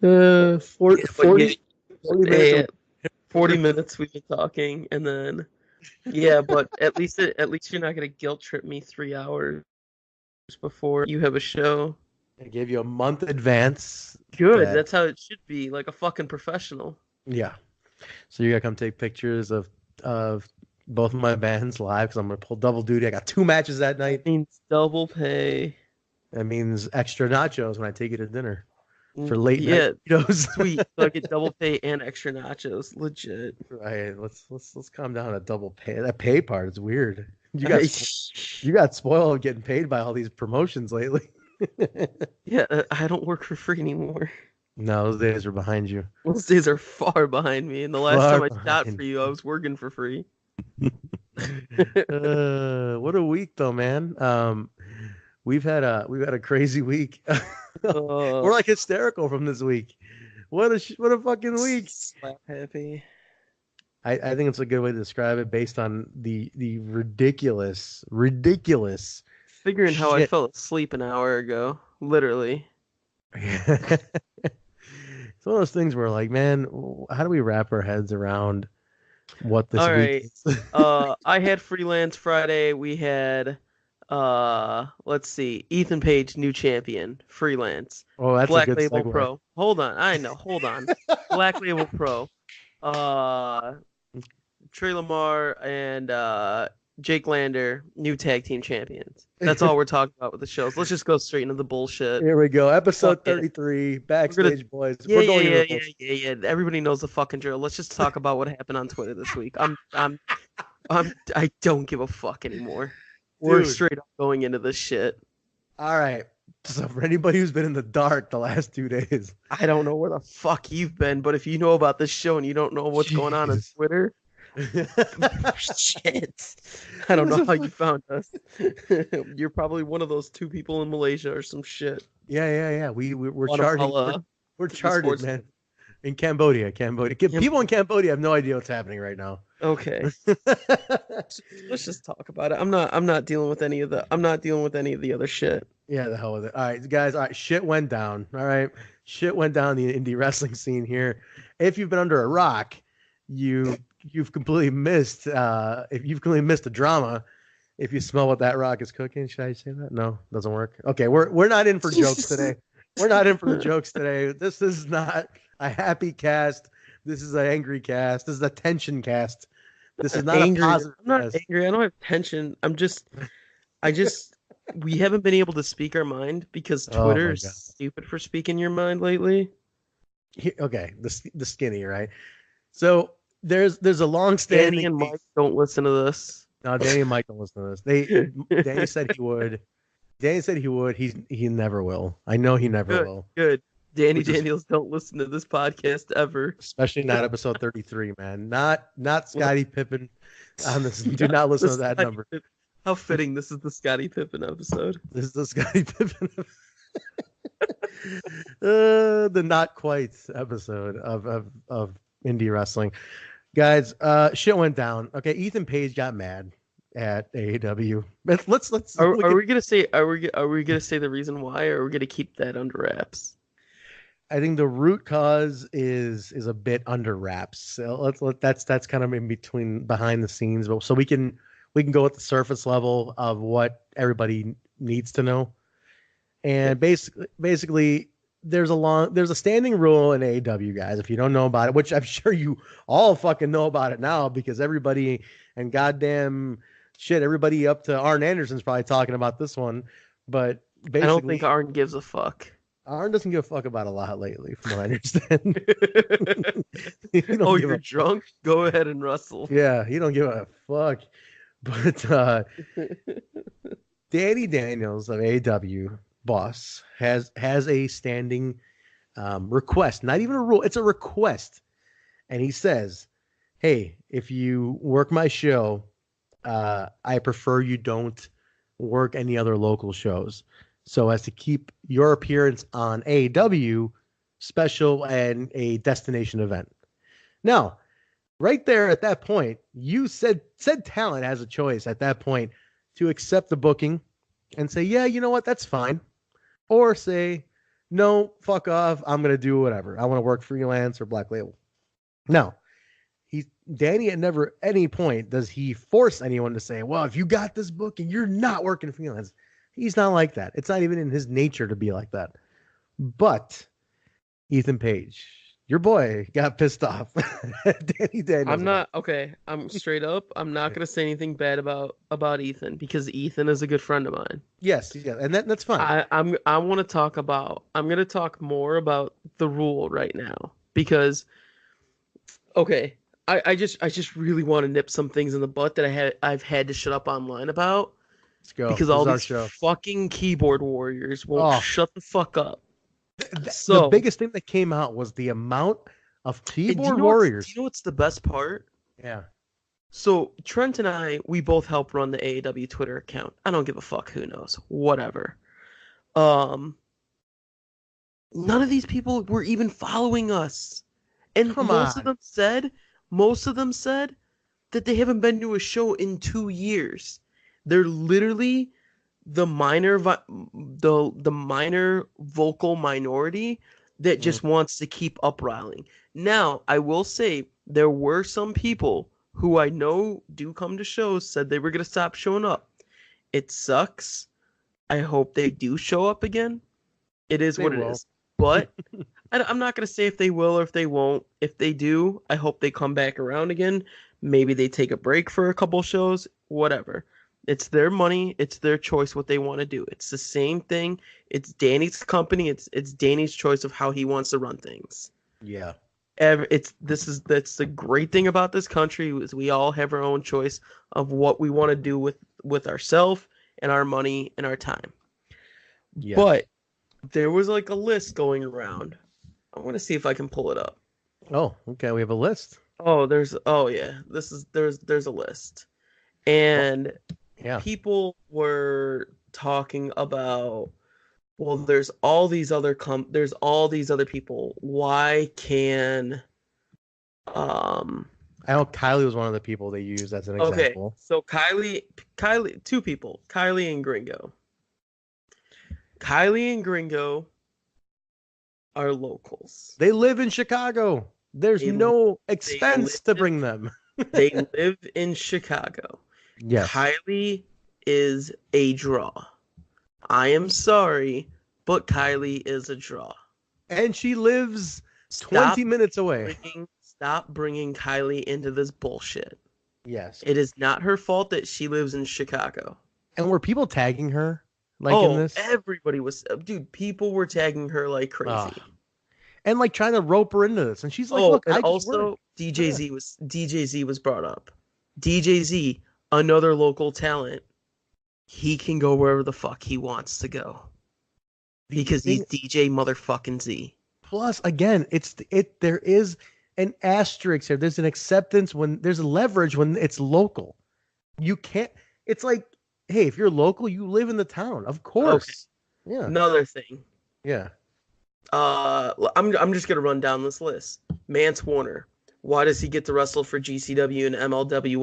40, 40 minutes. Hey, 40 minutes we've been talking, and then yeah, but at least you're not gonna guilt trip me 3 hours before you have a show. I gave you a month advance. Good, That that's how it should be, like a fucking professional. yeah. So you gotta come take pictures of both of my bands live because I'm gonna pull double duty. I got 2 matches that That night. means double pay. That means extra nachos when I take you to dinner for late night Yeah, burritos. sweet. So I get double pay and extra nachos. Legit. Right. Let's calm down. A double pay. That pay part is weird. You got spoiled getting paid by all these promotions lately. Yeah, I don't work for free anime. No, those days are behind you. Those days are far behind me, and the last Far time I shot behind. for you, I was working for free. What a week though, man. We've had a crazy week. Uh, We're like hysterical from this week. What a fucking week. slap happy. I think it's a good way to describe it based on the ridiculous Figuring how I shit. fell asleep an hour ago, literally. It's one of those things where like, man, how do we wrap our heads around what this All week right. is? I had freelance Friday. We had let's see, Ethan Page, new champion, freelance. Oh, that's a Black good Label segue. Pro. Hold on, I know. Hold on. Black Label Pro. Uh, Trey Lamar and Jake Lander, new tag team champions. That's all we're talking about with the shows. Let's just go straight into the bullshit. Here we go. Fuck Episode it. 33, We're gonna Backstage Boys. yeah, We're yeah, going into yeah, the yeah, bullshit. yeah, yeah. Everybody knows the fucking drill. Let's just talk about what happened on Twitter this week. I don't give a fuck anymore. We're Dude. straight up going into this shit. All right. So for anybody who's been in the dark the last 2 days, I don't know where the fuck you've been, but if you know about this show and you don't know what's going on Jesus. Twitter, shit. I don't know how you found us. You're probably one of those 2 people in Malaysia or some shit. Yeah. We're Guatemala, we're the charted, sports- man. In Cambodia. People in Cambodia have no idea what's happening right now. Okay, let's just talk about it. I'm not dealing with any of the other shit. Yeah, the hell with it. All right, guys. All right, shit went down. All right, shit went down the indie wrestling scene here. If you've been under a rock, you've completely missed. If you've completely missed the drama. If you smell what that rock is cooking, should I say that? No, doesn't work. Okay, we're not in for jokes today. We're not in for the jokes today. This is not a happy cast. This is an angry cast. This is a tension cast. This is not Angry. a positive I'm not cast. angry. I don't have tension. I just, we haven't been able to speak our mind because Oh Twitter my is God. stupid for speaking your mind lately. Okay, the skinny, right? So there's a Danny long-standing and Mike don't listen to this. No, Danny and Mike don't listen to this. Danny said he would. Danny said he would. He never will. I know he never Good, will. good. Danny Which is- Daniels don't listen to this podcast ever. Especially not episode 33, man. Not Scottie Pippen on this. Do not listen to that number. How fitting this is the Scottie Pippen episode. This is the Scottie Pippen. The not quite episode of indie wrestling. Guys, shit went down. Okay, Ethan Page got mad at AEW. Let's Are we gonna say the reason why, or are we gonna keep that under wraps? I think the root cause is a bit under wraps. So that's kind of in between behind the scenes, but so we can go at the surface level of what everybody needs to know. And basically there's a standing rule in AEW, guys, if you don't know about it, which I'm sure you all fucking know about it now because everybody and goddamn shit, everybody up to Arn Anderson's probably talking about this one. But basically, I don't think Arn gives a fuck. Arn doesn't give a fuck about a lot lately, from what I understand. Oh, you're drunk? Go ahead and wrestle. Yeah, he don't give a fuck. But Danny Daniels of AEW boss has a standing request, not even a rule, it's a request. And he says, hey, if you work my show, I prefer you don't work any other local shows so as to keep your appearance on AEW special and a destination event. Now, right there at that point, you said talent has a choice at that point to accept the booking and say, yeah, you know what, that's fine. Or say, no, fuck off. I'm gonna do whatever. I want to work freelance or Black Label. No, Danny at never any point does he force anyone to say, well, if you got this book and you're not working freelance. He's not like that. It's not even in his nature to be like that. But Ethan Page, your boy, got pissed off. Danny Daniels. I'm not okay. I'm straight up. I'm not gonna say anything bad about Ethan because Ethan is a good friend of mine. Yes, yeah, and that's fine. I want to talk about. I'm gonna talk more about the rule right now because okay, I just really want to nip some things in the butt that I've had to shut up online about Let's go. because This all is our these show. fucking keyboard warriors won't shut the fuck up. The biggest thing that came out was the amount of keyboard warriors. Do you know what's the best part? Yeah. So Trent and I, we both help run the AEW Twitter account. I don't give a fuck who knows. Whatever. None of these people were even following us. And most of them said that they haven't been to a show in 2 years. They're literally the minor vocal minority that just wants to keep upriling. Now, I will say there were some people who I know do come to shows said they were going to stop showing up. It sucks. I hope they do show up again. It is what it is. But I'm not going to say if they will or if they won't. If they do, I hope they come back around again. Maybe they take a break for a couple shows, whatever. It's their money. It's their choice what they want to do. It's the same thing. It's Danny's company. It's Danny's choice of how he wants to run things. Yeah. That's the great thing about this country is we all have our own choice of what we want to do with ourselves and our money and our time. Yes. But there was like a list going around. I want to see if I can pull it up. Oh, okay. We have a list. There's a list. And people were talking about, well, there's all these other people. Why can I know Kylie was one of the people they used as an example. Okay, so Kylie, two people, Kylie and Gringo. Kylie and Gringo are locals. They live in Chicago. There's no expense to bring them. They live in Chicago. Yes. Kylie is a draw. I am sorry, but Kylie is a draw. And she lives 20 minutes away. Stop bringing Kylie into this bullshit. Yes. It is not her fault that she lives in Chicago. And were people tagging her in this? Everybody was. Dude, people were tagging her like crazy. And like trying to rope her into this. And she's like, look, and also DJZ was brought up. DJZ, another local talent. He can go wherever the fuck he wants to go. Because he's DJ motherfucking Z. Plus, again, there is an asterisk here. There's an acceptance when there's a leverage when it's local. You can't. It's like, hey, if you're local, you live in the town, of course. Okay. Yeah. Another thing. Yeah. I'm just gonna run down this list. Mance Warner. Why does he get to wrestle for GCW and MLW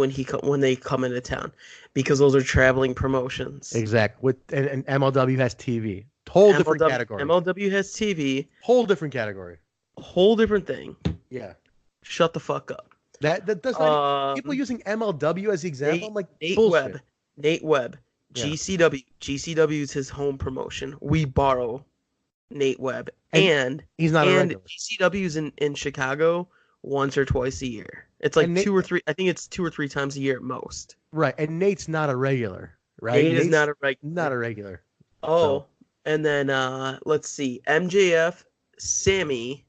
when they come into town? Because those are traveling promotions. Exactly. And MLW has TV. Whole different category. MLW has TV. Whole different category. Whole different thing. Yeah. Shut the fuck up. That does not. People using MLW as the example. I'm like, bullshit. Nate Webb. Yeah. GCW. GCW is his home promotion. We borrow Nate Webb, and he's not a regular. GCW's in Chicago once or twice a year. It's like Nate, 2 or 3. I think it's 2 or 3 times a year at most. Right, and Nate's not a regular. Right, Nate's not a regular. Not a regular. And then let's see: MJF, Sammy,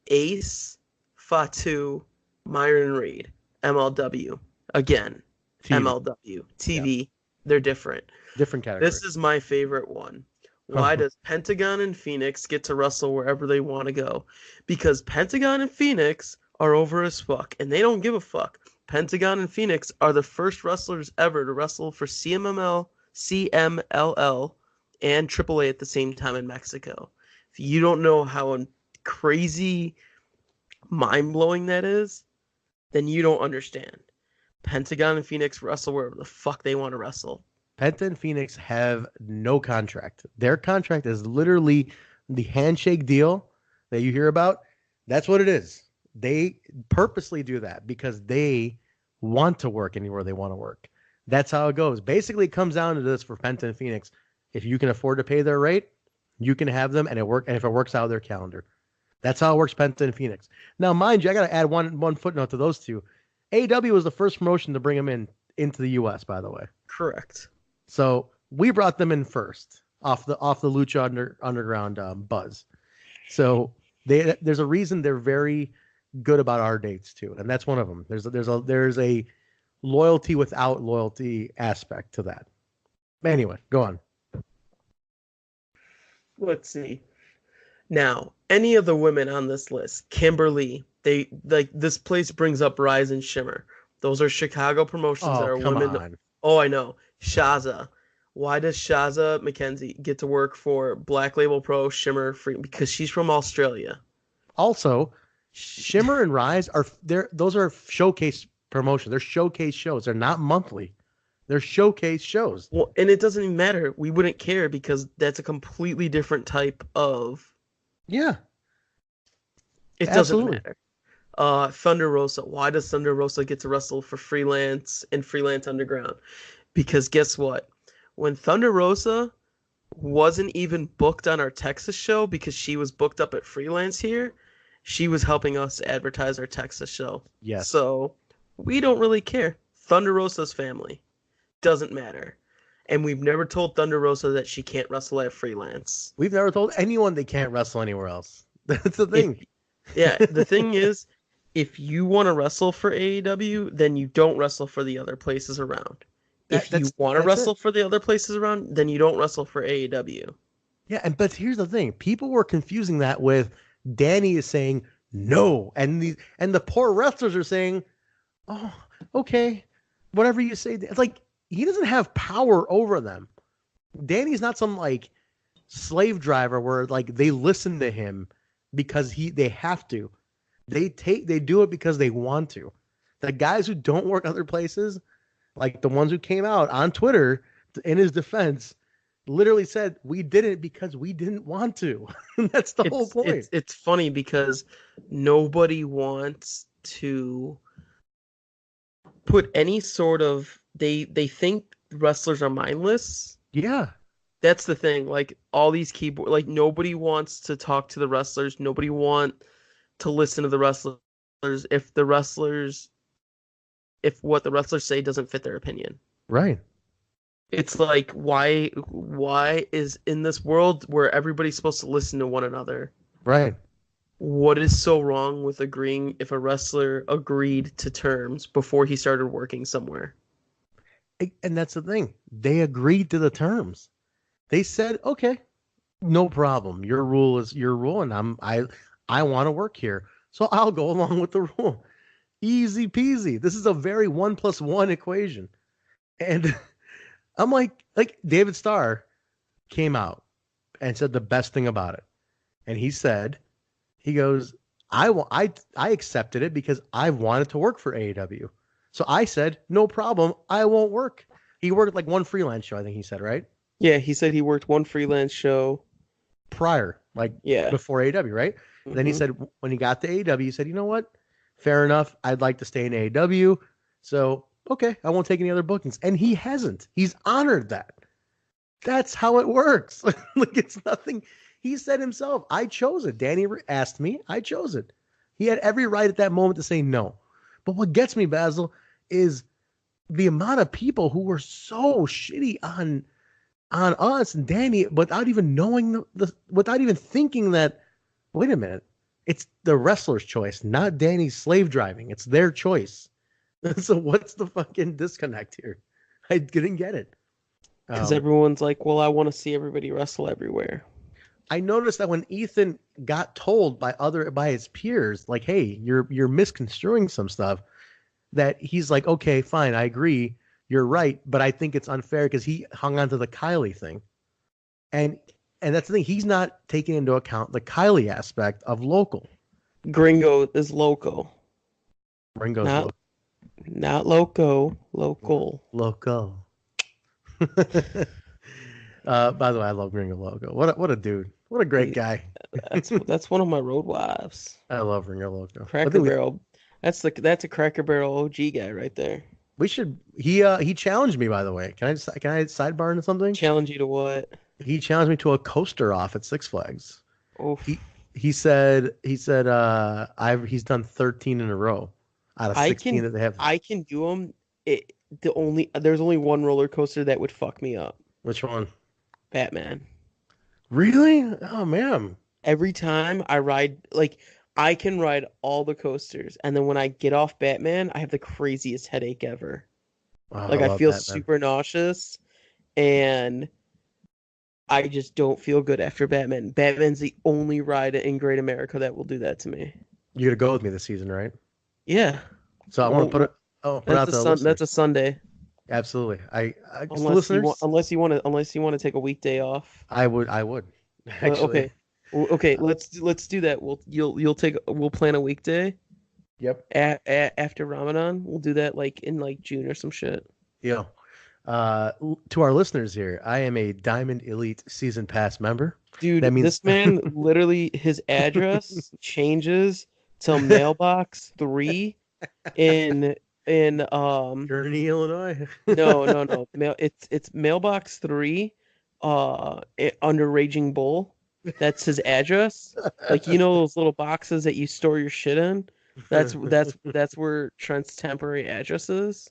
Ace, Fatu, Myron Reed, MLW again. TV. MLW TV. Yeah. They're different. Different category. This is my favorite one. Why does Pentagon and Phoenix get to wrestle wherever they want to go? Because Pentagon and Phoenix are over as fuck, and they don't give a fuck. Pentagon and Phoenix are the first wrestlers ever to wrestle for CMLL, and AAA at the same time in Mexico. If you don't know how crazy, mind-blowing that is, then you don't understand. Pentagon and Phoenix wrestle wherever the fuck they want to wrestle. Penta and Phoenix have no contract. Their contract is literally the handshake deal that you hear about, that's what it is. They purposely do that because they want to work anywhere they want to work. That's how it goes. Basically, it comes down to this for Penta and Phoenix. If you can afford to pay their rate, you can have them, and if it works out of their calendar, that's how it works. Penta and Phoenix. Now, mind you, I got to add one footnote to those two. AEW was the first promotion to bring them into the U.S. By the way, Correct. so we brought them in first off the Lucha Underground buzz. So there's a reason they're very good about our dates too, and that's one of them. There's a loyalty without loyalty aspect to that. Anyway, go on. Let's see. Now, any of the women on this list, Kimberly, they like this place brings up Rise and Shimmer. Those are Chicago promotions that Oh, are come women. on. Oh, I know. Shaza. Why does Shaza McKenzie get to work for Black Label Pro Shimmer Free? Because she's from Australia. Also, Shimmer and Rise those are showcase promotions. They're showcase shows. They're not monthly. They're showcase shows. Well, and it doesn't even matter. We wouldn't care because that's a completely different type of. Yeah. It Absolutely. doesn't matter. Thunder Rosa. Why does Thunder Rosa get to wrestle for Freelance and Freelance Underground? Because guess what? When Thunder Rosa wasn't even booked on our Texas show because she was booked up at Freelance here, she was helping us advertise our Texas show. Yes. So we don't really care. Thunder Rosa's family. Doesn't matter. And we've never told Thunder Rosa that she can't wrestle at Freelance. We've never told anyone they can't wrestle anywhere else. That's the thing. The thing is, if you want to wrestle for AEW, then you don't wrestle for the other places around. If you want to wrestle for the other places around, then you don't wrestle for AEW. Yeah, but here's the thing: people were confusing that with Danny is saying no, and the poor wrestlers are saying, "Oh, okay, whatever you say." It's like he doesn't have power over them. Danny's not some like slave driver where like they listen to him because they have to. They do it because they want to. The guys who don't work other places, like the ones who came out on Twitter in his defense, literally said we did it because we didn't want to. That's the whole point. It's funny because nobody wants to put any sort of they think wrestlers are mindless. Yeah. That's the thing. Like all these keyboard, like nobody wants to talk to the wrestlers. Nobody want to listen to the wrestlers if what the wrestlers say doesn't fit their opinion. Right. It's like why is in this world where everybody's supposed to listen to one another? Right. What is so wrong with agreeing if a wrestler agreed to terms before he started working somewhere? And that's the thing. They agreed to the terms. They said, "Okay, no problem. Your rule is your rule, and I want to work here, so I'll go along with the rule." Easy peasy. This is a very 1+1 equation. And I'm like David Starr came out and said the best thing about it. And he goes, I accepted it because I wanted to work for AEW. So I said, no problem, I won't work. He worked like one freelance show, I think he said, right? Yeah, he said he worked one freelance show prior, before AEW, right? Mm-hmm. Then he said when he got to AEW, he said, you know what? Fair enough. I'd like to stay in AEW. So, okay, I won't take any other bookings. And he hasn't. He's honored that. That's how it works. Like it's nothing. He said himself, I chose it. Danny asked me. I chose it. He had every right at that moment to say no. But what gets me, Basil, is the amount of people who were so shitty on us and Danny without even knowing without even thinking that, wait a minute, it's the wrestler's choice, not Danny's slave driving. It's their choice. So what's the fucking disconnect here? I didn't get it. Because everyone's like, well, I want to see everybody wrestle everywhere. I noticed that when Ethan got told by his peers, like, hey, you're misconstruing some stuff, that he's like, okay, fine, I agree, you're right, but I think it's unfair because he hung on to the Kylie thing. And that's the thing, he's not taking into account the Kylie aspect of local. Gringo is local. Gringo's not loco, local. Local. By the way, I love Gringo Loco. What a dude. What a great guy. That's one of my road wives. I love Ringo Loco. I Cracker think Barrel. That's a Cracker Barrel OG guy right there. we should. He challenged me, by the way. Can I sidebar into something? Challenge you to what? He challenged me to a coaster off at Six Flags. He Oof. he said he's done 13 in a row out of I 16 can that they have. I can do them. There's only one roller coaster that would fuck me up. Which one? Batman. Really? Oh man. Every time I ride, like, I can ride all the coasters, and then when I get off Batman, I have the craziest headache ever. Oh, I Like, I love feel Batman. super nauseous, and I just don't feel good after Batman. Batman's the only ride in Great America that will do that to me. You're gonna go with me this season, right? Yeah. So I want to Well, put it. Oh, put out the that's a listeners. Sunday. Absolutely. I so Unless you want listeners. unless you want to take a weekday off. I would actually. Okay. Okay, let's do that. We'll plan a weekday Yep. after Ramadan. We'll do that like in like June or some shit. Yeah. To our listeners here, I am a Diamond Elite Season Pass member. Dude, That means this man literally his address changes to mailbox 3 in Gurney, Illinois. no. It's mailbox 3 under Raging Bull. That's his address. Like, you know those little boxes that you store your shit in? That's where Trent's temporary address is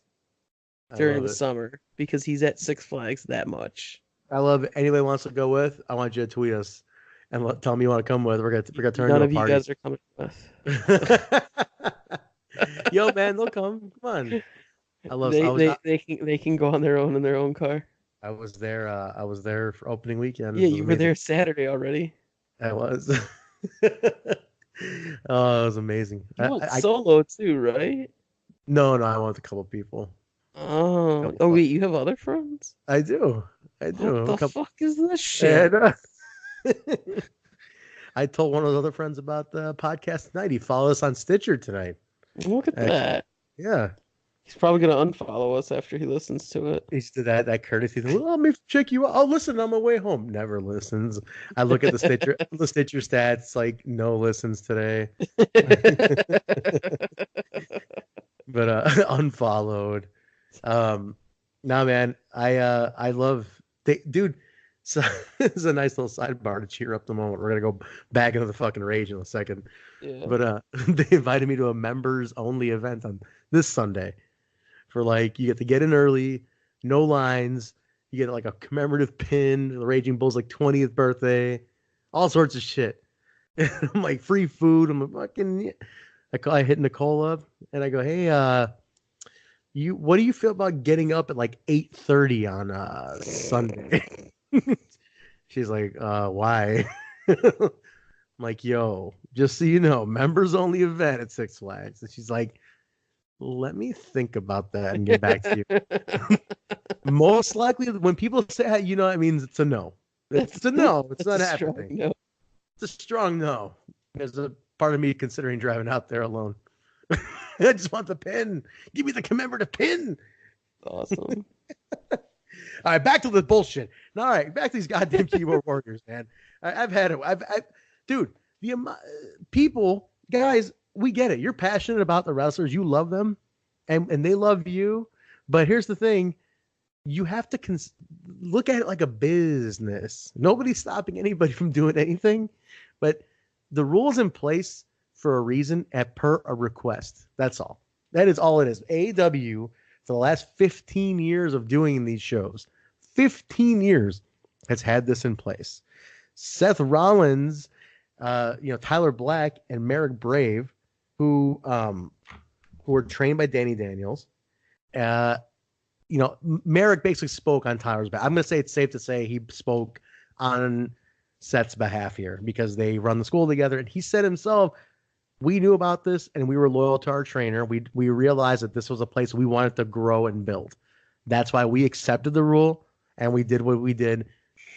I during love the it. summer because he's at Six Flags that much. I love it. Anybody wants to go with, I want you to tweet us and tell me you want to come with. We're gonna turn None into a of you party. guys are coming with. Yo, man, they'll come. Come on. They can go on their own in their own car. I was there. I was there for opening weekend. Yeah, It was you were amazing. there Saturday already. I was. Oh, it was amazing. You went solo too, right? No, I went with a couple people. Oh, Couple oh fun. wait, you have other friends? I do. I What do. A the couple. fuck is this shit? And, I told one of those other friends about the podcast tonight. He followed us on Stitcher tonight. Look at Actually, that. yeah. He's probably gonna unfollow us after he listens to it. He did that courtesy thing. Well, let me check you out. I'll listen on my way home. Never listens. I look at the Stitcher stats, like no listens today. But unfollowed. Nah, man, I love dude. So this is a nice little sidebar to cheer up the moment. We're gonna go back into the fucking rage in a second. Yeah. But they invited me to a members only event on this Sunday for like you get to get in early, no lines, you get like a commemorative pin, the Raging Bull's like 20th birthday, all sorts of shit. And I'm like free food. I'm like, fucking I hit Nicole up and I go, hey, what do you feel about getting up at like 8:30 on Sunday? She's like, why? I'm like, yo, just so you know, members only event at Six Flags. And she's like, let me think about that and get back to you. Most likely, when people say that, you know, it means it's a no. It's a no. It's not happening. No. It's a strong no. There's a part of me considering driving out there alone. I just want the pin. Give me the commemorative pin. Awesome. All right, back to the bullshit. All right, back to these goddamn keyboard warriors, man. I've had it. Dude, people, guys, we get it. You're passionate about the wrestlers. You love them, and they love you. But here's the thing. You have to look at it like a business. Nobody's stopping anybody from doing anything, but the rules in place for a reason per a request. That's all. That is all it is. AEW, for the last 15 years of doing these shows, 15 years has had this in place. Seth Rollins, Tyler Black, and Merrick Brave, who were trained by Danny Daniels. Merrick basically spoke on Tyler's behalf. I'm going to say it's safe to say he spoke on Seth's behalf here because they run the school together. And he said himself, we knew about this and we were loyal to our trainer. We realized that this was a place we wanted to grow and build. That's why we accepted the rule and we did what we did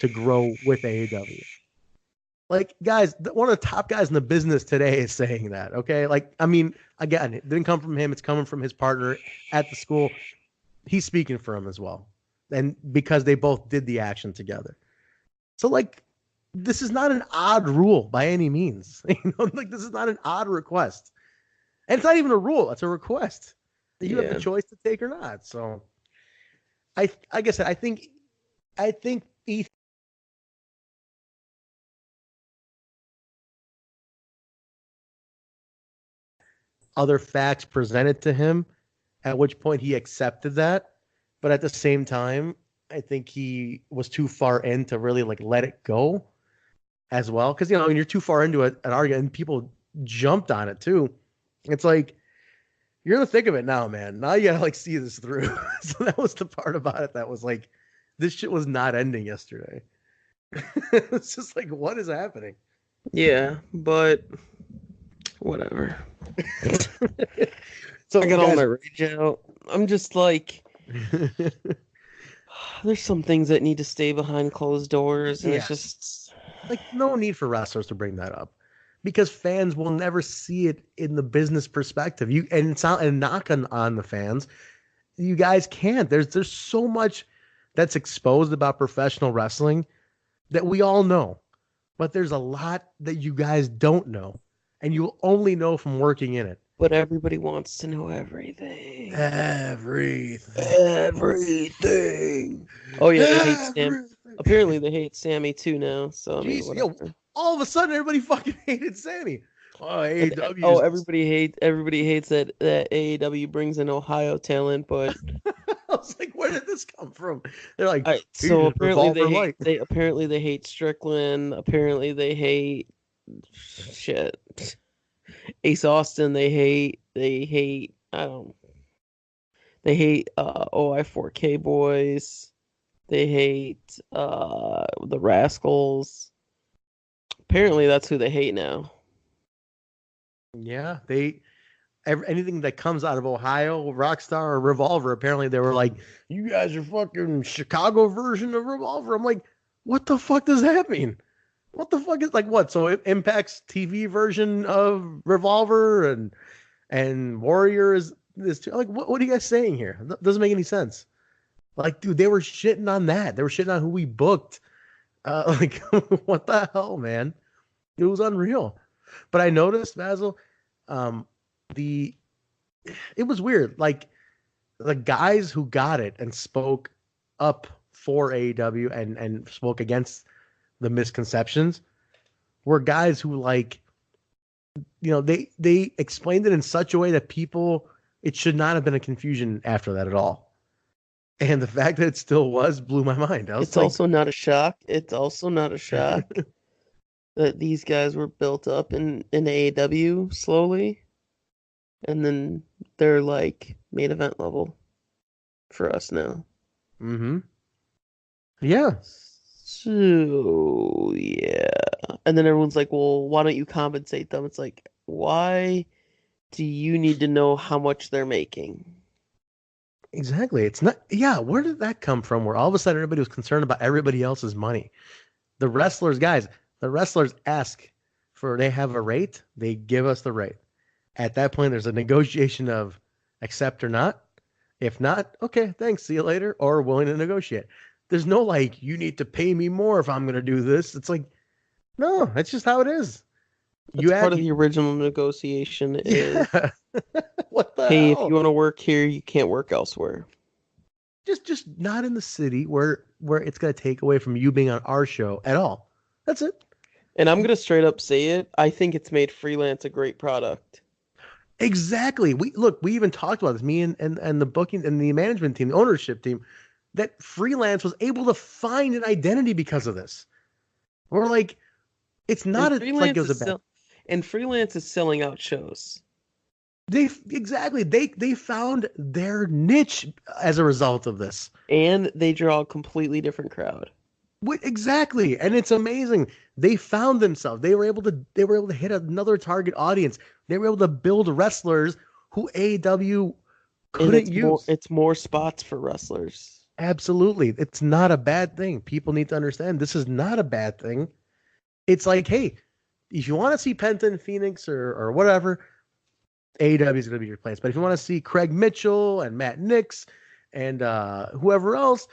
to grow with AEW. Like, guys, one of the top guys in the business today is saying that, okay? Like, I mean, again, it didn't come from him. It's coming from his partner at the school. He's speaking for him as well. And because they both did the action together. So, like, this is not an odd rule by any means. Like this is not an odd request. And it's not even a rule, it's a request that you have the Yeah. choice to take or not. So like I said, I think Ethan other facts presented to him, at which point he accepted that. But at the same time, I think he was too far in to really like let it go as well. Because when you're too far into an argument and people jumped on it too, it's like you're in the thick of it now, man. Now you gotta like see this through. So that was the part about it that was like, this shit was not ending yesterday. It's just like, what is happening? Yeah, but whatever. So I got all my rage out. I'm just like, there's some things that need to stay behind closed doors, and it's yes, just like no need for wrestlers to bring that up because fans will never see it in the business perspective. And it's not a knock on the fans. You guys can't. There's so much that's exposed about professional wrestling that we all know, but there's a lot that you guys don't know, and you'll only know from working in it. but everybody wants to know everything. Everything. Oh yeah, they hate Sam. Everything. Apparently they hate Sammy too now. So I mean, Jeez, yo, whatever. all of a sudden everybody fucking hated Sammy. Oh, And AEW is. everybody hates that AEW brings in Ohio talent, but I was like, where did this come from? They're like, all right. he's So just Revolver Light. apparently they hate Strickland. Apparently they hate shit. Ace Austin. They hate. I don't. They hate OI4K boys. They hate the Rascals. Apparently that's who they hate now. Yeah, anything that comes out of Ohio, Rockstar or Revolver, apparently they were like, you guys are fucking Chicago version of Revolver. I'm like, what the fuck does that mean? What the fuck is like what? So Impact's TV version of Revolver and Warrior is this too? Like what are you guys saying here? That doesn't make any sense. Like, dude, they were shitting on that. They were shitting on who we booked. Like, what the hell, man? It was unreal. But I noticed, Basil, um, the it was weird. Like the guys who got it and spoke up for AEW and spoke against the misconceptions were guys who like they explained it in such a way that people it should not have been a confusion after that at all. And the fact that it still was blew my mind. I was It's like, also not a shock. It's also not a shock that these guys were built up in AEW slowly, and then they're like main event level for us now. mm-hmm. Yeah. So yeah, and then everyone's like, "Well, why don't you compensate them?" It's like, why do you need to know how much they're making? Exactly. It's not, yeah. Where did that come from? Where all of a sudden everybody was concerned about everybody else's money. The wrestlers, guys, the wrestlers ask they have a rate, they give us the rate. At that point, there's a negotiation of accept or not. If not, okay, thanks, see you later, or willing to negotiate. There's no like, you need to pay me more if I'm going to do this. It's like, no, that's just how it is. That's part of the original negotiation is, yeah. What the hey, hell? if you want to work here, you can't work elsewhere. Just not in the city where it's going to take away from you being on our show at all. That's it. And I'm gonna straight up say it. I think it's made freelance a great product. Exactly. We even talked about this, me and the booking and the management team, the ownership team, that freelance was able to find an identity because of this. We're like, it's not like it was a bad. And freelance is selling out shows. They found their niche as a result of this. And they draw a completely different crowd. Exactly. And it's amazing. They found themselves. They were able to hit another target audience. They were able to build wrestlers who AEW couldn't use. It's more spots for wrestlers. Absolutely. It's not a bad thing. People need to understand this is not a bad thing. It's like, hey, if you want to see Penta and Phoenix or whatever, AEW is going to be your place. But if you want to see Craig Mitchell and Matt Nix and whoever else,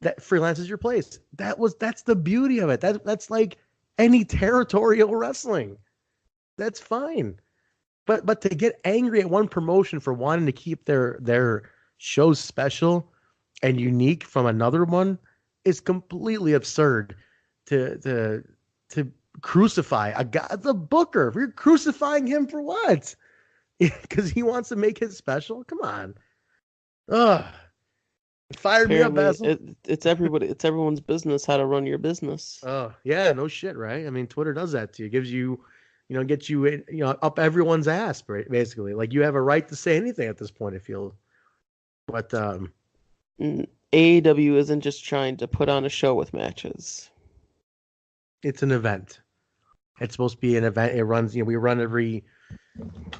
that freelance is your place. That's the beauty of it. That's like any territorial wrestling. That's fine. But to get angry at one promotion for wanting to keep their shows special and unique from another one is completely absurd. To crucify a guy, the booker. You're crucifying him for what? Because he wants to make it special. Come on. Ugh. Fired me up, Apparently, Basil. it's everybody. It's everyone's business how to run your business. Oh yeah, no shit, right? I mean, Twitter does that to you. Gives you, gets you, up everyone's ass, basically. Like you have a right to say anything at this point. I feel, but AEW isn't just trying to put on a show with matches. it's an event. It's supposed to be an event. It runs. We run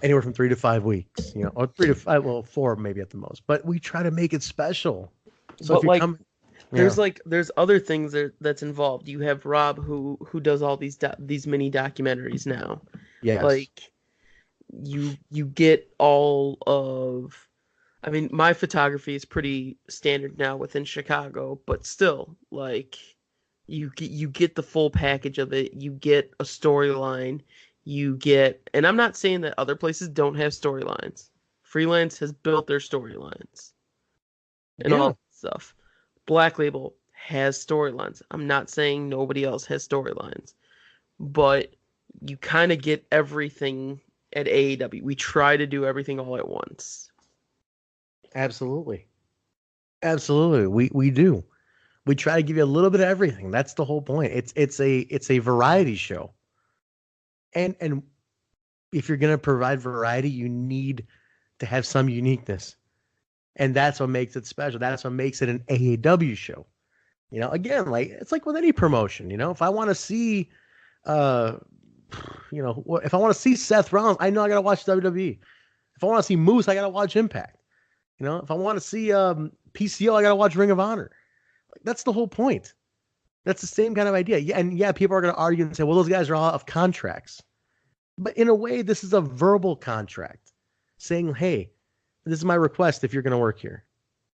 anywhere from 3 to 5 weeks. Or 3 to 5, well, 4 maybe at the most. But we try to make it special. So But if you there's other things that's involved. You have Rob who does all these mini documentaries now. yes, Like you get all of. I mean, my photography is pretty standard now within Chicago, but still, like you get the full package of it. You get a storyline. And I'm not saying that other places don't have storylines. Freelance has built their storylines and all yeah, that stuff. Black Label has storylines. I'm not saying nobody else has storylines, but you kind of get everything at AEW. We try to do everything all at once. absolutely, absolutely. We do. We try to give you a little bit of everything. That's the whole point. It's a variety show. And if you're going to provide variety, you need to have some uniqueness. And that's what makes it special. That's what makes it an AAW show. Again, like it's like with any promotion, if I want to see if I want to see Seth Rollins, I know I got to watch WWE. If I want to see Moose, I got to watch Impact. If I want to see PCO, I got to watch Ring of Honor. That's the whole point. That's the same kind of idea. Yeah, and yeah, people are going to argue and say, well, those guys are all out of contracts. But in a way, this is a verbal contract saying, hey, this is my request if you're going to work here.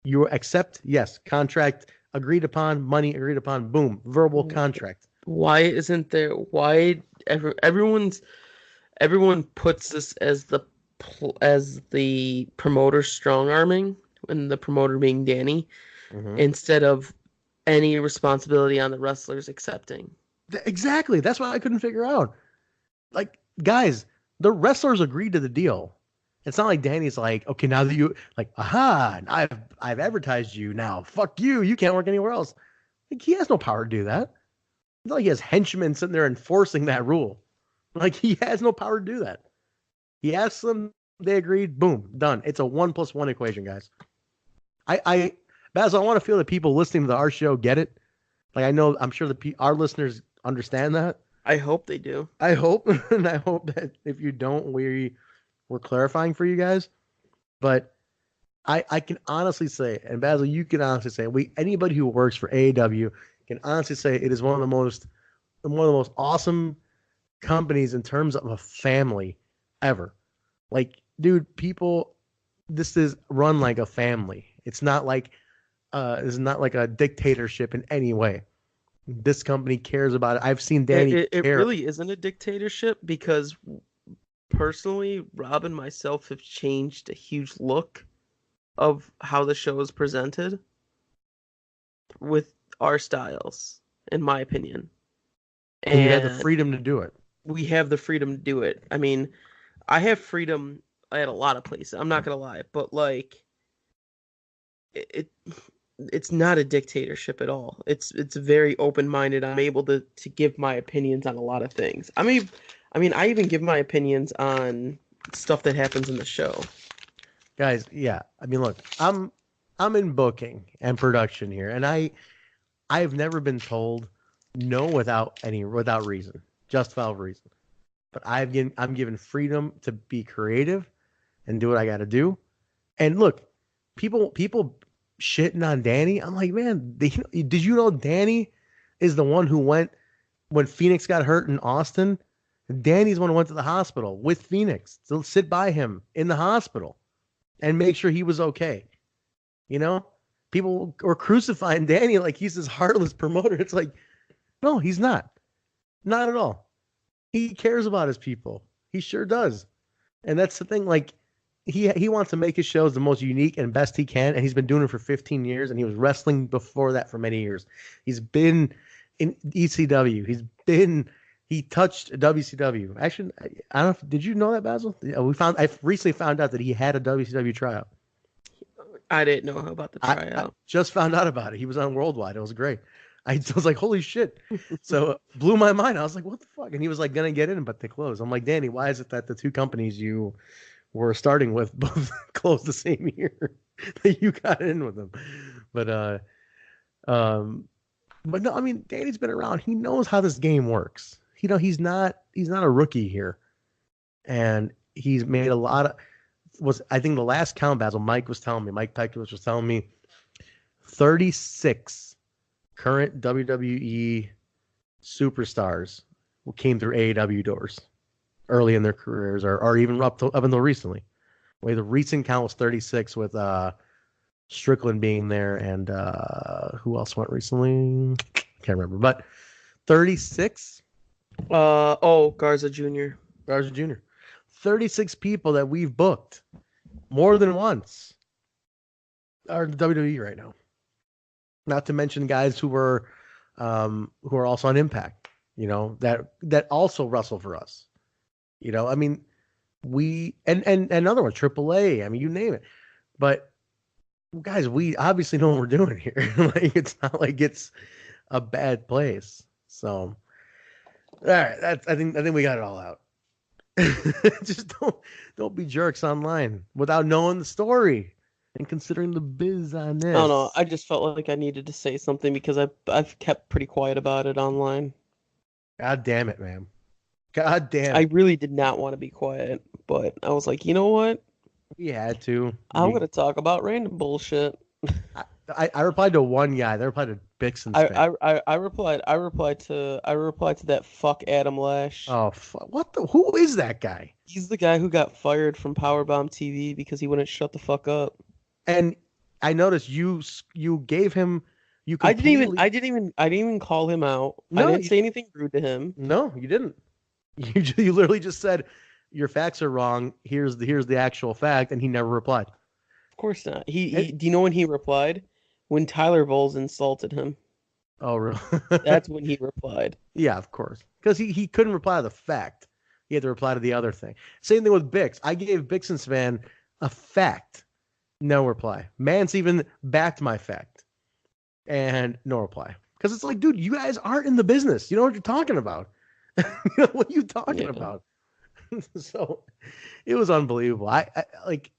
You accept? Yes. Contract agreed upon, money agreed upon, boom, verbal contract. Why isn't there? Why everyone puts this as the promoter strong arming and the promoter being Danny instead of any responsibility on the wrestlers accepting. Exactly. That's what I couldn't figure out. Like, guys, the wrestlers agreed to the deal. It's not like Danny's like, okay, now that you like, aha, I've advertised you now. Fuck you. You can't work anywhere else. Like, he has no power to do that. It's not like he has henchmen sitting there enforcing that rule. Like, he has no power to do that. He asked them, they agreed, boom, done. It's a 1+1 equation, guys. Basil, I want to feel that people listening to our show get it. Like, I'm sure our listeners understand that. I hope they do. I hope, and I hope that if you don't, we're clarifying for you guys. But I can honestly say, and Basil, you can honestly say, anybody who works for AEW can honestly say it is one of the most awesome companies in terms of a family ever. Like, dude, this is run like a family. It's not like a dictatorship in any way. This company cares about it. I've seen Danny. It really isn't a dictatorship because personally, Rob and myself have changed a huge look of how the show is presented with our styles, in my opinion. And you have the freedom to do it. We have the freedom to do it. I mean, I have freedom at a lot of places. I'm not gonna lie, but like it's not a dictatorship at all. It's very open-minded. I'm able to give my opinions on a lot of things. I mean, I even give my opinions on stuff that happens in the show. Guys, yeah. I mean, look, I'm in booking and production here, and I've never been told no without reason, justifiable reason. But I'm given freedom to be creative and do what I got to do. And look, people shitting on Danny. I'm like, man, did you know Danny is the one who went when Phoenix got hurt in Austin? Danny's the one who went to the hospital with Phoenix to sit by him in the hospital and make sure he was okay. People were crucifying Danny like he's this heartless promoter. It's like, no, he's not. Not at all. He cares about his people. He sure does. And that's the thing. Like he wants to make his shows the most unique and best he can, and he's been doing it for 15 years. And he was wrestling before that for many years. He's been in ECW. He touched WCW. Actually, I don't know. Did you know that, Basil? Yeah, I recently found out that he had a WCW tryout. I didn't know about the I tryout. just found out about it. He was on Worldwide. It was great. I was like, holy shit. So blew my mind. I was like, what the fuck? And he was like, gonna get in, but they closed. I'm like, Danny, why is it that the two companies you were starting with both closed the same year that you got in with them? But um, but no, I mean, Danny's been around. He knows how this game works. He's not a rookie here, and he's made a lot of. I think the last count, Basil, Mike Pekowicz was telling me 36 current WWE superstars who came through AEW doors early in their careers, or even up until recently. The recent count was 36 with Strickland being there, and who else went recently? Can't remember, but 36. Garza Jr. Garza Jr. 36 people that we've booked more than once are in WWE right now. Not to mention guys who are also on Impact, that also wrestle for us. I mean, we and another one, AAA. I mean, you name it. But guys, we obviously know what we're doing here. Like, it's not like it's a bad place. So, all right, I think we got it all out. Just don't be jerks online without knowing the story and considering the business. I don't know. I just felt like I needed to say something because I've kept pretty quiet about it online. God damn it, man. God damn I it. really did not want to be quiet, but I was like, you know what? You had to. I'm gonna talk about random bullshit. I replied to one guy. They replied to Bixen's fan. I replied to that fuck Adam Lash. Oh, who is that guy? He's the guy who got fired from Powerbomb TV because he wouldn't shut the fuck up. And I noticed you gave him you I completely. I didn't even call him out. No, I didn't say anything rude to him. No, you didn't. You literally just said your facts are wrong. Here's the actual fact, and he never replied. Of course not. Do you know when he replied? When Tyler Bowles insulted him. Oh, really? That's when he replied. Yeah, of course. Because he couldn't reply to the fact. He had to reply to the other thing. Same thing with Bix. I gave Bixen's fan a fact. No reply. Mance even backed my fact. And no reply. Because it's like, dude, you guys aren't in the business. You know what you're talking about. What are you talking about? So it was unbelievable. I like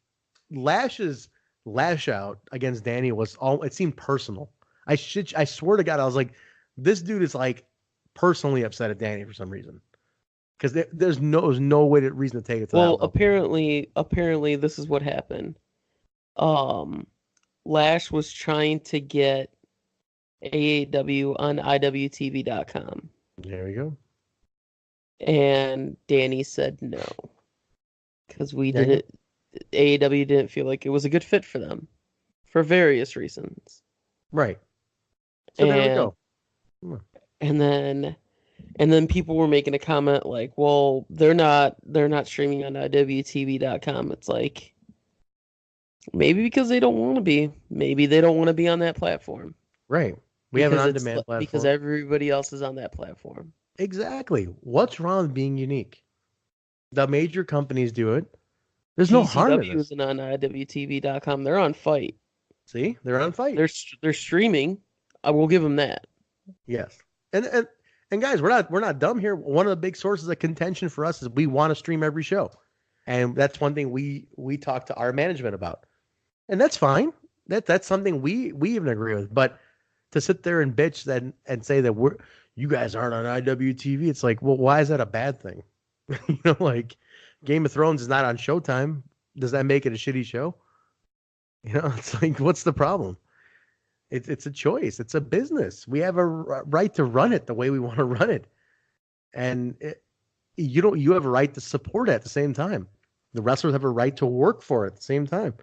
Lash's lash out against Danny was it seemed personal. I swear to God, I was like, this dude is like personally upset at Danny for some reason. Because there's no reason to take it to that level. apparently this is what happened. Lash was trying to get AAW on IWTV.com. There we go. And Danny said no. Because AAW didn't feel like it was a good fit for them. For various reasons. Right. So there we go. And then people were making a comment like, well, they're not streaming on IWTV.com. It's like, maybe because they don't want to be. Maybe they don't want to be on that platform. Right. We have an on-demand platform. Because everybody else is on that platform. Exactly. What's wrong with being unique? The major companies do it. There's no harm in this. isn't on IWTV.com. They're on Fight. See? They're on Fight. They're streaming. I will give them that. Yes. And guys, we're not dumb here. One of the big sources of contention for us is we want to stream every show. And that's one thing we talk to our management about. And that's fine. That's something we even agree with. But to sit there and bitch and say that you guys aren't on IWTV, it's like, well, why is that a bad thing? Like Game of Thrones is not on Showtime. Does that make it a shitty show? It's like, what's the problem? It's a choice. It's a business. We have a right to run it the way we want to run it. And you have a right to support it at the same time. The wrestlers have a right to work for it at the same time.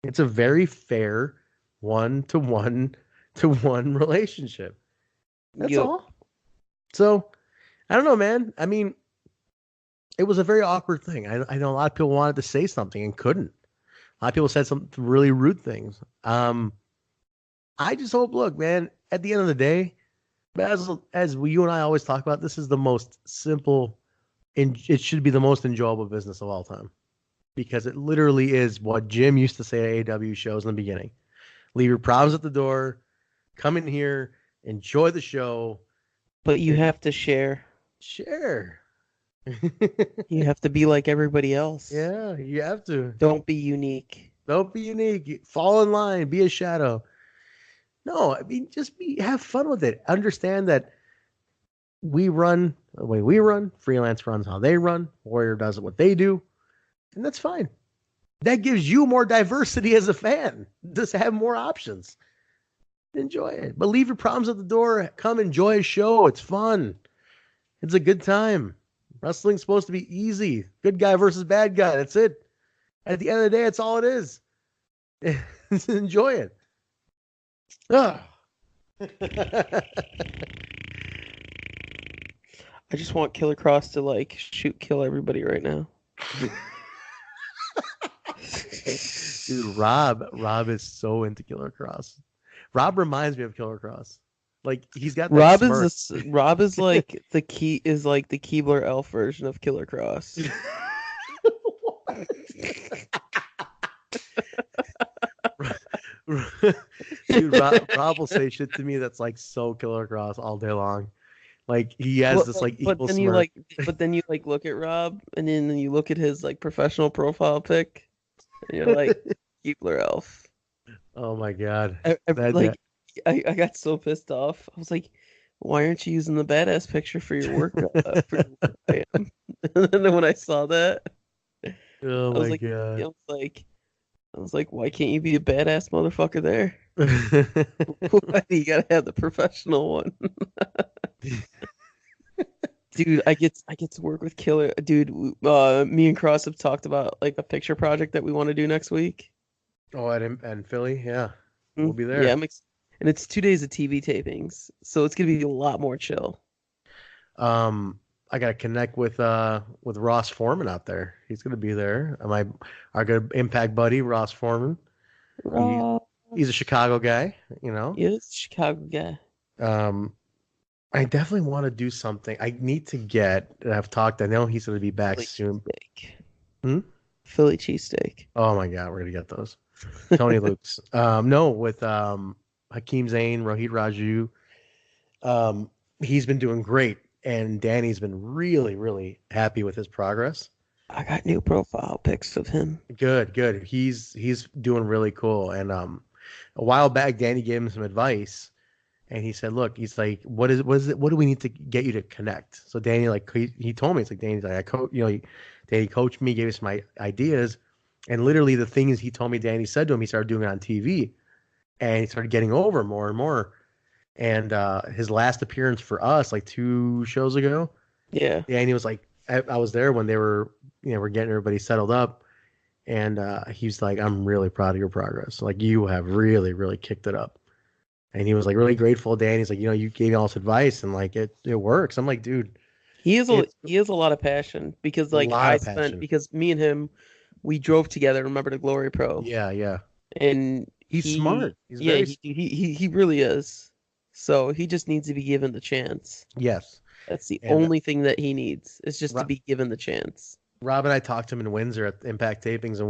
It's a very fair 1-to-1 relationship. That's all. So I don't know, man. I mean, it was a very awkward thing. I know a lot of people wanted to say something and couldn't. A lot of people said some really rude things. I just hope, look, man, at the end of the day, you and I always talk about, this is the most simple, and it should be the most enjoyable business of all time, because it literally is what Jim used to say at AW shows in the beginning: leave your problems at the door, come in here, enjoy the show, But you and have to share. share. You have to be like everybody else. Yeah, you have to. Don't be unique. Don't be unique. Fall in line. Be a shadow. No, I mean, have fun with it. Understand that we run the way we run. Freelance runs how they run. Warrior does what they do, and that's fine. That gives you more diversity as a fan. Just have more options. Enjoy it, but leave your problems at the door. Come enjoy a show. It's fun. It's a good time. Wrestling's supposed to be easy. Good guy versus bad guy. That's it. At the end of the day, it's all it is. Enjoy it. Ah. I just want Killer Cross to like kill everybody right now. Dude, Rob is so into Killer Cross. Rob reminds me of Killer Cross. Like, he's got that Rob smirk. Rob is like the Keebler Elf version of Killer Cross. Dude, Rob will say shit to me that's like so Killer Cross all day long. Like, he has this like evil smirk. But then you like look at Rob, and then you look at his like professional profile pic, and you're like, Keebler Elf. Oh my god. I got so pissed off. I was like, why aren't you using the badass picture for your work? And then when I saw that, Oh I was my like, god. I was like, why can't you be a badass motherfucker there? Why do you gotta have the professional one? Dude, I get to work with Killer. Dude, me and Cross have talked about like a picture project that we want to do next week. Oh, and Philly, yeah, we'll be there. Yeah, and it's 2 days of TV tapings, so it's gonna be a lot more chill. I gotta connect with Ross Foreman out there. He's gonna be there. Our good Impact buddy Ross Foreman. He's a Chicago guy, you know. He is a Chicago guy. I definitely want to do something. I need to get. And I've talked. I know he's gonna be back Philly soon. cheesesteak. Philly cheesesteak. Oh my god, we're gonna get those. Tony Luke's. No, with Hakeem Zayn, Rohit Raju. He's been doing great, and Danny's been really, really happy with his progress. I got new profile pics of him. Good. He's doing really cool. And a while back, Danny gave him some advice, and he said, "Look, he's like, what do we need to get you to connect?" So Danny, like, he told me, it's like, Danny's like, Danny coached me, gave us my ideas, and literally the things he told me, Danny said to him, he started doing it on TV, and he started getting over more and more. And his last appearance for us, like 2 shows ago, Yeah, Danny was like, I was there when they were, we're getting everybody settled up, and he's like, "I'm really proud of your progress. Like, you have really, really kicked it up." And he was like really grateful. Danny's like, you gave me all this advice, and like it works. I'm like, dude, he has a lot of passion because like because me and him, we drove together. Remember the Glory Pro? Yeah. And he's smart. He really is. So he just needs to be given the chance. Yes. That's the only thing that he needs, is just to be given the chance. Rob and I talked to him in Windsor at Impact tapings, and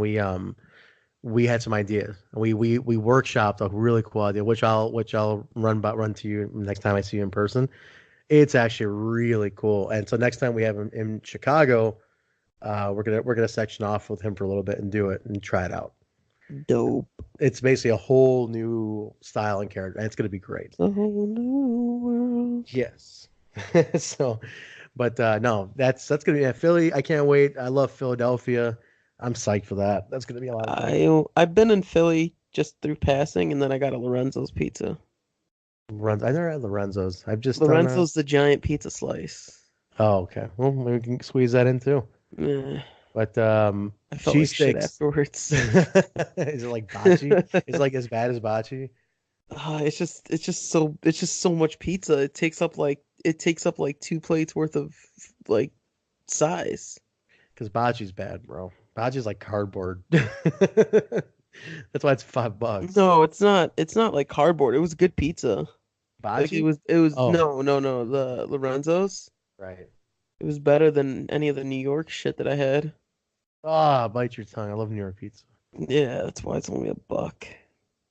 we had some ideas. We workshopped a really cool idea, which I'll run to you next time I see you in person. It's actually really cool. And so next time we have him in Chicago, we're gonna section off with him for a little bit and do it and try it out. Dope. It's basically a whole new style and character, and it's gonna be great. A whole new world. Yes. So, but no, that's gonna be Philly. I can't wait. I love Philadelphia. I'm psyched for that. That's gonna be a lot of fun. I've been in Philly just through passing, and then I got a Lorenzo's pizza. I never had Lorenzo's. I've just Lorenzo's the giant pizza slice. Oh, okay. Well, maybe we can squeeze that in too. Yeah. But I felt like shit afterwards. Is it like bocce? Is it like as bad as bocce? It's just so much pizza. It takes up like it takes up like 2 plates worth of like size. Because bocce's bad, bro. Bocce's like cardboard. That's why it's $5. No, it's not. It's not like cardboard. It was good pizza. Like Bocce? it was Oh, no, the Lorenzo's. right. It was better than any of the New York shit that I had. Ah, bite your tongue. I love New York pizza. Yeah, that's why it's only a buck.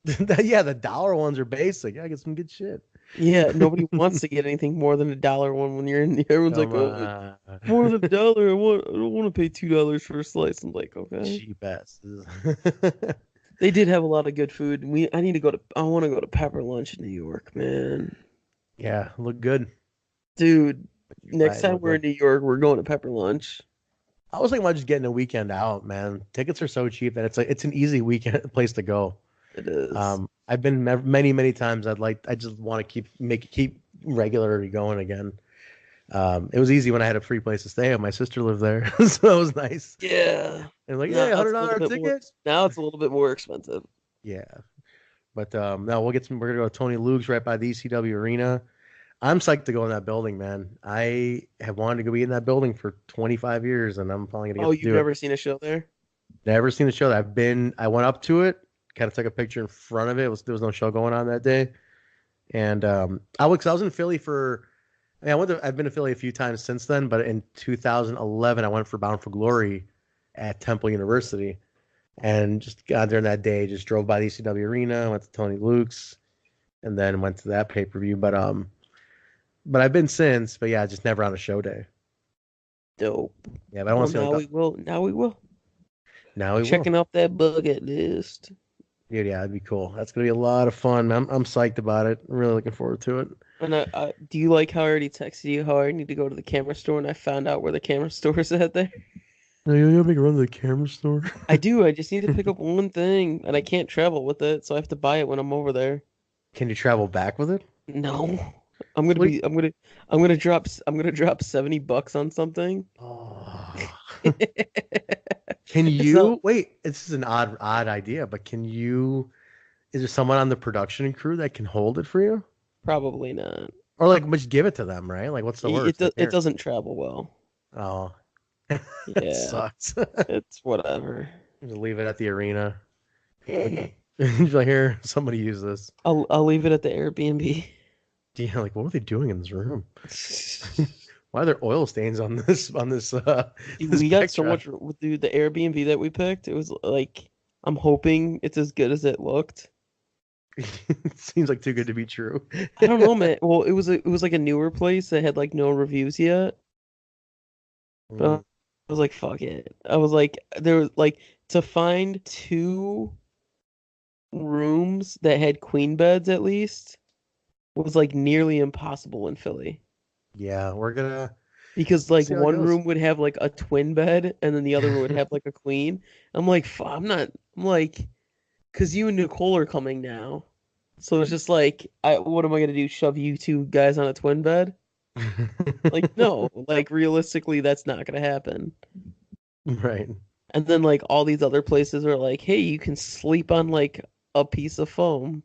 Yeah, the dollar ones are basic. I get some good shit. Yeah, nobody wants to get anything more than $1 one when you're in. Everyone's like, Come oh, on. more than $1. I don't want to pay $2 for a slice. I'm like, okay. Cheap asses. They did have a lot of good food. I need to go to. I want to go to Pepper Lunch in New York, man. Yeah, look good. Dude, next Right, time look we're in good. New York, we're going to Pepper Lunch. I was thinking about just getting a weekend out, man. Tickets are so cheap that it's an easy weekend place to go. It is. I've been many times. I just want to keep regularly going again. It was easy when I had a free place to stay. My sister lived there, so it was nice. Yeah. And like, Now yeah, it's hundred a little dollar bit more. ticket. Now it's a little bit more expensive. Yeah, but now we'll get some. We're gonna go to Tony Luke's right by the ECW arena. I'm psyched to go in that building, man. I have wanted to go be in that building for 25 years, and I'm finally gonna Oh, get to you've do it. never seen a show there? Never seen the show. I went up to it, kind of took a picture in front of it. There was no show going on that day, and I was in Philly for. I mean, I've been to Philly a few times since then, but in 2011, I went for Bound for Glory at Temple University, and just got there that day. Just drove by the ECW arena, went to Tony Luke's, and then went to that pay per view. But I've been since. But yeah, just never on a show day. Dope. Yeah, but I want Well, to see like now we will. Now we will. now we will. Checking off that bucket list. Dude, yeah, that'd be cool. That's gonna be a lot of fun. I'm psyched about it. I'm really looking forward to it. And do you like how I already texted you how I need to go to the camera store and I found out where the camera store is at there? No, you gotta make a run to the camera store. I do. I just need to pick up one thing, and I can't travel with it, so I have to buy it when I'm over there. Can you travel back with it? No, I'm gonna What? be. I'm gonna drop $70 on something. Oh. Can So you wait? This is an odd idea, but can you? Is there someone on the production crew that can hold it for you, probably not. or like just give it to them, right? Like, what's the worst? Like, It here. doesn't travel well. Oh, that Yeah, sucks. it's whatever. Just leave it at the arena. Just like, here, somebody use this. I'll leave it at the Airbnb. Yeah, like what are they doing in this room? Why are there oil stains on this Dude, this we got so backdrop? much. Dude, the Airbnb that we picked, it was like I'm hoping it's as good as it looked. It seems like too good to be true. I don't know, man. Well, it was like a newer place that had like no reviews yet. But Mm, I was like, fuck it. I was like, there was like to find 2 rooms that had queen beds at least was like nearly impossible in Philly. yeah, we're gonna Because we'll like see how it one goes. room would have like a twin bed and then the other room would have like a queen. I'm like, I'm not, I'm like, because you and Nicole are coming now. So it's just like, what am I gonna do? Shove you 2 guys on a twin bed? Like, no, like realistically, that's not gonna happen. Right. And then like all these other places are like, hey, you can sleep on like a piece of foam.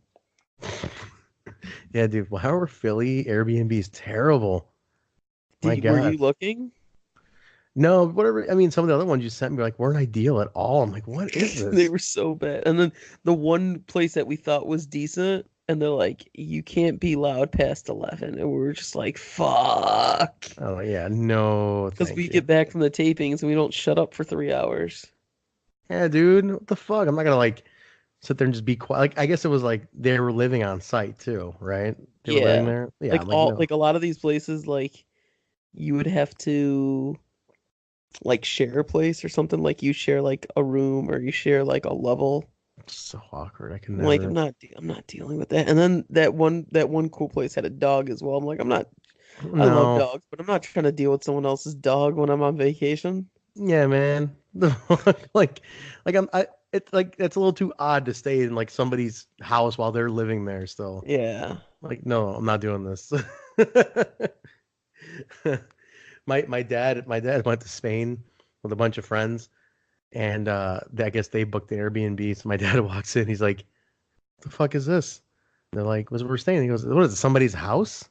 Yeah, dude. Well, however, Philly Airbnb is terrible. My Were God. you looking? No, whatever. I mean, some of the other ones you sent me like weren't ideal at all. I'm like, what is They this? were so bad. And then the one place that we thought was decent, and they're like, you can't be loud past 11. And we were just like, fuck. Oh yeah, no, Because thank we you. get back from the tapings and we don't shut up for 3 hours. Yeah, dude, what the fuck? I'm not gonna like sit there and just be quiet. Like, I guess it was like they were living on site too, right? They were living Yeah. there. Yeah, I'm like, no. Like a lot of these places, like you would have to like share a place or something. Like you share like a room or you share like a level. It's so awkward. I can I'm like, never. I'm not dealing with that. And then that one cool place had a dog as well. I'm like, I love No. dogs, but I'm not trying to deal with someone else's dog when I'm on vacation. Yeah, man. Like, it's like it's a little too odd to stay in like somebody's house while they're living there still. Yeah. Like, no, I'm not doing this. My dad went to Spain with a bunch of friends, and I guess they booked the Airbnb. So my dad walks in, he's like, "The fuck is this?" They're like, "Was we're staying?" He goes, "What is it? Somebody's house?"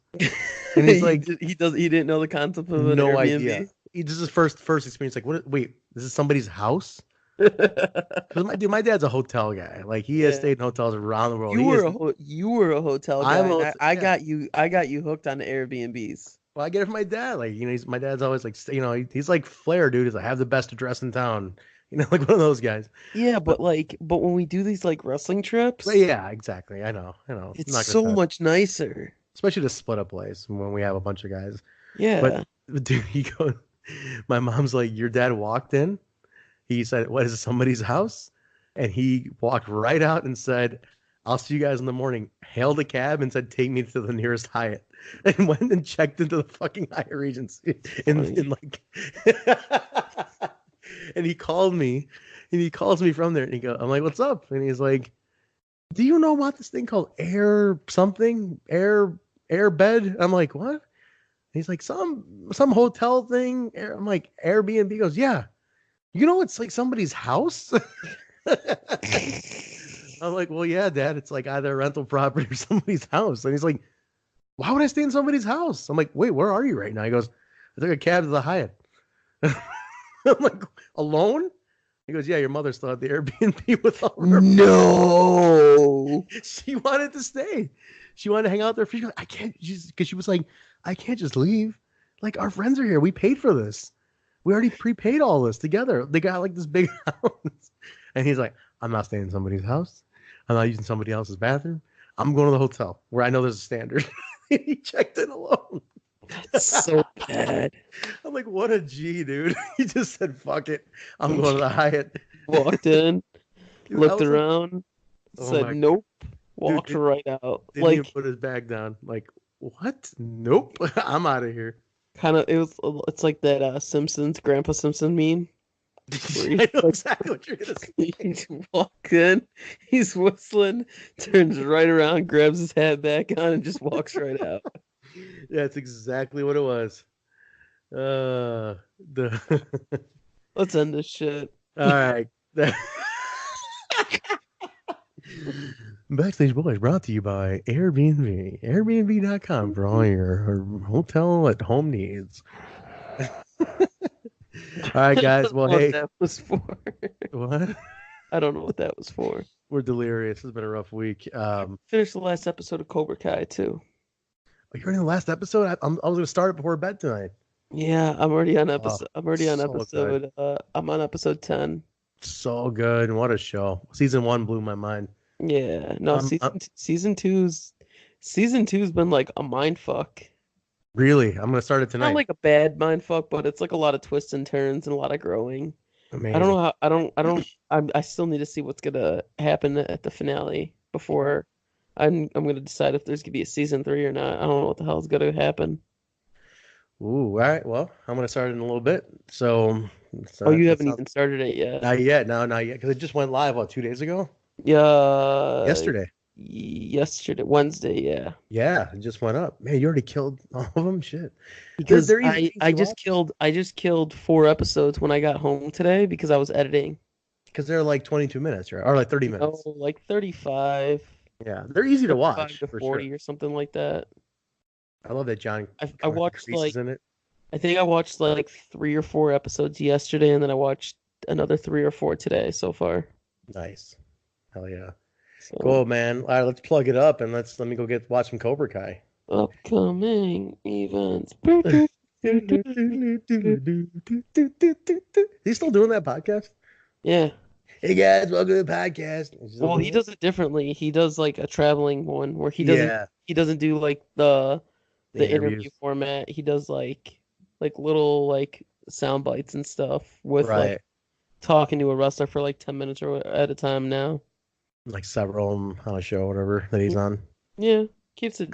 And he's he like, d- he does he didn't know the concept of an "No idea." Airbnb. This is his first experience. Like, what? Wait, this is somebody's house? Because my dad's a hotel guy. Like, he has Yeah. stayed in hotels around the world. He is. You were a hotel I'm guy, a and hotel. I Yeah. got you hooked on the Airbnbs. Well, I get it from my dad. Like, my dad's always like, he's like Flair, dude. He's like, have the best address in town. Like one of those guys. Yeah, But, but when we do these like wrestling but trips, yeah, exactly. I know. I'm it's not gonna so tell. much nicer. Especially to split a place when we have a bunch of guys. But Yeah. dude, he goes. My mom's like, your dad walked in. He said, "What is it, somebody's house?" And he walked right out and said, "I'll see you guys in the morning." Hailed a cab and said, "Take me to the nearest Hyatt." And went and checked into the fucking Hyatt Regency. In Funny. like, and he called me, and he calls me from there, and I'm like, "What's up?" And he's like, "Do you know about this thing called air something, air bed?" I'm like, "What?" And he's like, some hotel thing. I'm like, Airbnb. He goes, "Yeah." It's like somebody's house. I'm like, well, yeah, Dad. It's like either a rental property or somebody's house. And he's like, why would I stay in somebody's house? I'm like, wait, where are you right now? He goes, I took a cab to the Hyatt. I'm like, alone? He goes, yeah, your mother still had the Airbnb with all her. No. She wanted to stay. She wanted to hang out there. She goes, I can't, because she was like, I can't just leave. Like, our friends are here. We paid for this. We already prepaid all this together. They got like this big house. And he's like, I'm not staying in somebody's house. I'm not using somebody else's bathroom. I'm going to the hotel where I know there's a standard. He checked in alone. That's so bad. I'm like, what a G, dude. He just said, fuck it. I'm going to the Hyatt. Walked in, Dude, I looked was like, around, oh said my, nope, dude, walked right out. didn't even Like put his bag down. Like, what? Nope. I'm out of here. kind of it's like that Simpsons Grandpa Simpson meme where he's I know like exactly what you're going to say. he's walked in, he's whistling, turns right around, grabs his hat back on, and just walks right out. Yeah, it's exactly what it was. The Let's end this shit. All right. Backstage Boys brought to you by Airbnb. Airbnb.com for all your hotel at home needs. All right, guys. Well, What hey, that was for. what? I don't know what that was for. We're delirious. It's been a rough week. Finished the last episode of Cobra Kai too. You're in the last episode. I was going to start it before bed tonight. Yeah, I'm already on Oh, episode. I'm already on so good. episode. I'm on episode 10. So good. What a show. Season 1 blew my mind. Yeah, no, Um, uh, season two's been like a mind fuck. really, I'm going to start it Not tonight. like a bad mind fuck, but it's like a lot of twists and turns and a lot of growing. I don't Amazing. know how. I still need to see what's gonna happen at the finale before I'm gonna decide if there's gonna be a season 3 or not. I don't know what the hell's gonna happen. Ooh, all right. Well, I'm going to start it in a little bit. So, Oh, you that's haven't not, even started it yet. not yet. No, not yet. Because it just went live, 2 days ago? Yeah, Yesterday. yesterday, Wednesday, yeah. Yeah, it just went up. Man, you already killed all of them. Shit. They're Because they're easy things I to just watch killed 4 episodes when I got home today because I was editing. because they're like 22 minutes, right? Or like 30 No, minutes. like 35, Yeah, they're easy to 35 watch to for 40 sure. or something like that. I love that John I Carter watched Reese is like in it. I think I watched like 3 or 4 episodes yesterday, and then I watched another 3 or 4 today so far. Nice. Hell yeah. So Cool, man. All right, let's plug it up and let me go watch some Cobra Kai. upcoming events. He's still doing that podcast? Yeah. Hey guys, welcome to the podcast. He's still Well, he doing it? does it differently. He does like a traveling one where Yeah, he doesn't do like the the interview interviews. format. He does like little like sound bites and stuff with like Right. talking to a wrestler for like 10 minutes or at a time now. Like several of them on a show, whatever that he's on. Yeah, keeps it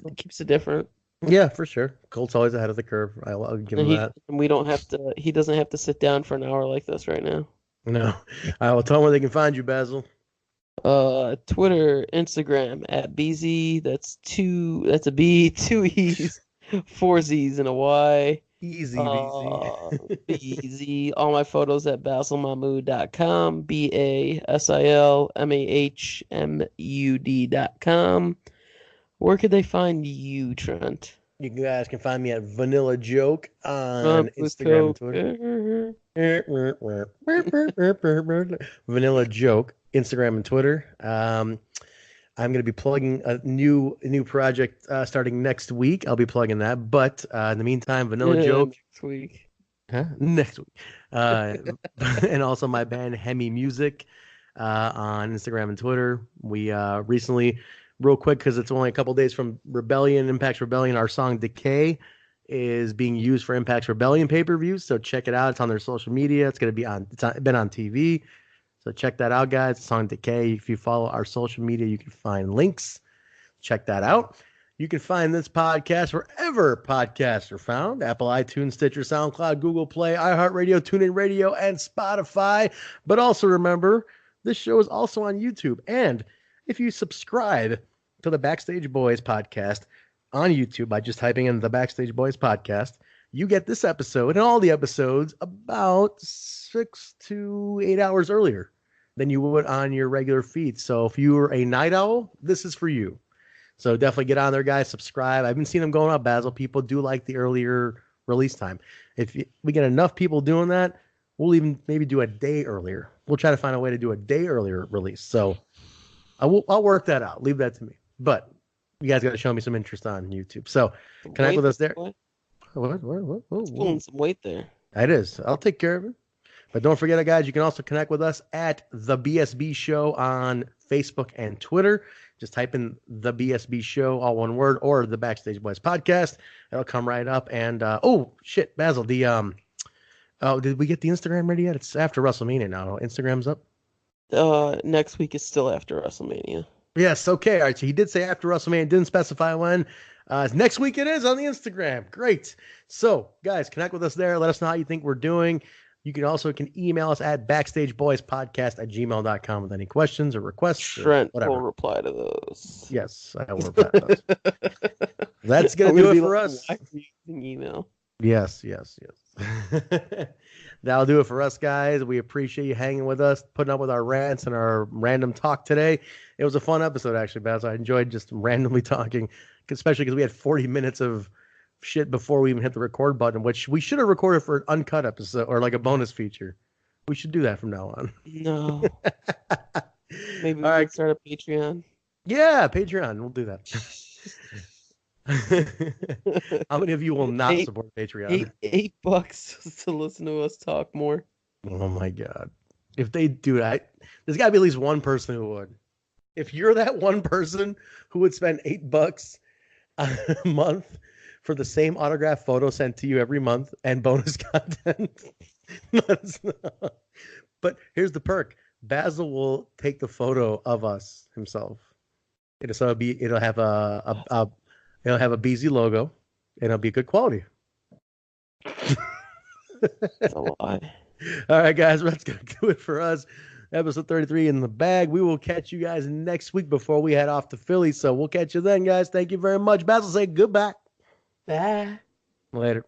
different. Yeah, for sure. Colt's always ahead of the curve. I'll give him that. And we don't have to he doesn't have to sit down for an hour like this right now. No. I will tell them where they can find you, Basil. Twitter, Instagram at BZ, that's a B, 2 E's, 4 Z's and a Y. Easy, BZ, all my photos at basilmahmood.com, BASILMAHMUD.com. Where could they find you, Trent? You guys can find me at Vanilla Joke on Trump with Instagram and Coke. Twitter. Vanilla Joke, Instagram and Twitter. I'm going to be plugging a new project starting next week. I'll be plugging that. But in the meantime, Vanilla Joke. Next week. Huh? Next week. And also my band Hemi Music on Instagram and Twitter. We recently, real quick, because it's only a couple days from Impact's Rebellion, our song Decay is being used for Impact's Rebellion pay-per-views. So check it out. It's on their social media. It's going to be been on TV. So check that out, guys. The song Decay. If you follow our social media, you can find links. Check that out. You can find this podcast wherever podcasts are found: Apple, iTunes, Stitcher, SoundCloud, Google Play, iHeartRadio, TuneIn Radio, and Spotify. But also remember, this show is also on YouTube. And if you subscribe to the Backstage Boys podcast on YouTube by just typing in the Backstage Boys podcast, you get this episode and all the episodes about 6 to 8 hours earlier than you would on your regular feed. So if you're a night owl, this is for you. So definitely get on there, guys. Subscribe. I've been seeing them going up, Basil. People do like the earlier release time. If we get enough people doing that, we'll even maybe do a day earlier. We'll try to find a way to do a day earlier release. So I'll work that out. Leave that to me. But you guys got to show me some interest on YouTube. So connect with us there. What? It's pulling some weight there. It is. I'll take care of it. But don't forget, guys, you can also connect with us at The BSB Show on Facebook and Twitter. Just type in The BSB Show, all one word, or the Backstage Boys podcast. It'll come right up. And, oh, shit, Basil, did we get the Instagram ready yet? It's after WrestleMania now. Instagram's up? Next week is still after WrestleMania. Yes, okay. All right, so he did say after WrestleMania, didn't specify when. Next week it is on the Instagram. Great. So, guys, connect with us there. Let us know how you think we're doing. You can also email us at backstageboyspodcast@gmail.com with any questions or requests. Trent or will reply to those. Yes, I will reply to those. That's going to do it for us. Email. Yes. That'll do it for us, guys. We appreciate you hanging with us, putting up with our rants and our random talk today. It was a fun episode, actually, Baz. I enjoyed just randomly talking, especially because we had 40 minutes of shit before we even hit the record button, which we should have recorded for an uncut episode or like a bonus feature. We should do that from now on. No. Maybe we can start a Patreon. Yeah, Patreon. We'll do that. How many of you will not support Patreon? $8 to listen to us talk more. Oh my God. If they do that, there's got to be at least one person who would. If you're that one person who would spend $8 a month for the same autographed photo sent to you every month and bonus content. But here's the perk. Basil will take the photo of us himself. It'll have a BZ logo and it'll be good quality. That's a lie. All right, guys, that's going to do it for us. Episode 33 in the bag. We will catch you guys next week before we head off to Philly. So we'll catch you then, guys. Thank you very much. Basil, say goodbye. Bye. Later.